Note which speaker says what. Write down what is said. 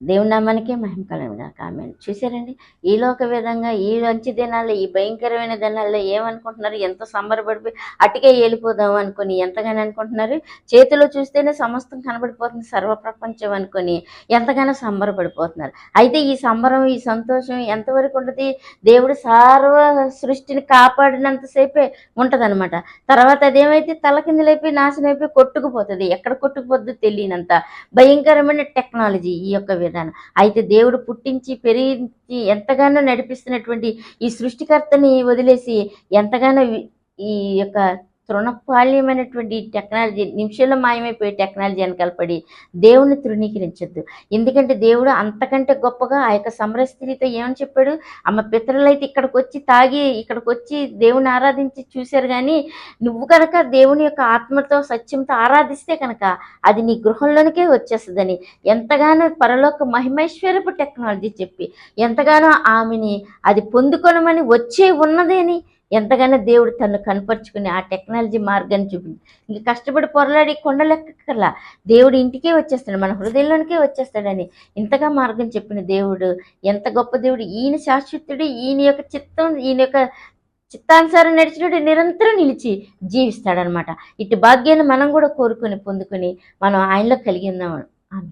Speaker 1: దేవుని నామానికే మహిమ కలుగును గాక. ఆమేన్. చూసారండి? ఈలోక విధంగా ఈ మంచి దినాల్లో, ఈ భయంకరమైన దినాల్లో ఏమనుకుంటున్నారు? ఎంత సంబరపడిపోయి అటుకే వెళ్ళిపోదాం అనుకుని ఎంతగానో అనుకుంటున్నారు. చేతిలో చూస్తేనే సమస్తం కనబడిపోతుంది సర్వ ప్రపంచం అనుకుని ఎంతగానో సంబరపడిపోతున్నారు. అయితే ఈ సంబరం, ఈ సంతోషం ఎంతవరకు ఉంటుంది? దేవుడు సర్వ సృష్టిని కాపాడినంతసేపే ఉంటదనమాట. తర్వాత అదేమైతే తలకిందులైపోయి నాశనం అయిపోయి కొట్టుకుపోతుంది. ఎక్కడ కొట్టుకుపోద్దో తెలియనంత భయంకరమైన టెక్నాలజీ ఈ యొక్క విధానం. అయితే దేవుడు పుట్టించి పెరిగించి ఎంతగానో నడిపిస్తున్నటువంటి ఈ సృష్టికర్తని వదిలేసి ఎంతగానో ఈ యొక్క తృణపాల్యమైనటువంటి టెక్నాలజీ నిమిషంలో మాయమైపోయే టెక్నాలజీ వెనకాల పడి దేవుణ్ణి తృణీకరించొద్దు. ఎందుకంటే దేవుడు అంతకంటే గొప్పగా ఆ యొక్క సమరస్త్రీతో ఏమని చెప్పాడు? అమ్మ పితరులైతే ఇక్కడికి వచ్చి తాగి ఇక్కడికి వచ్చి దేవుని ఆరాధించి చూశారు, కానీ నువ్వు కనుక దేవుని యొక్క ఆత్మతో సత్యంతో ఆరాధిస్తే కనుక అది నీ గృహంలోనికే వచ్చేస్తుందని ఎంతగానో పరలోక మహిమైశ్వర్యపు టెక్నాలజీ చెప్పి ఎంతగానో ఆమెని అది పొందుకొనమని వచ్చే ఉన్నదని ఎంతగానో దేవుడు తను కనపరుచుకుని ఆ టెక్నాలజీ మార్గాన్ని చూపింది. ఇంక కష్టపడి పొరలాడి కొండలెక్కర్లా, దేవుడు ఇంటికే వచ్చేస్తాడు, మన హృదయంలోనికే వచ్చేస్తాడని ఇంతగా మార్గం చెప్పిన దేవుడు ఎంత గొప్ప దేవుడు! ఈయన శాశ్వతుడు, ఈయన యొక్క చిత్తం, ఈయన యొక్క చిత్తానుసారం నడిచినట్టు నిరంతరం నిలిచి జీవిస్తాడనమాట. ఇటు భాగ్యాన్ని మనం కూడా కోరుకొని పొందుకొని మనం ఆయనలో కలిగి ఉందాం. ఆమె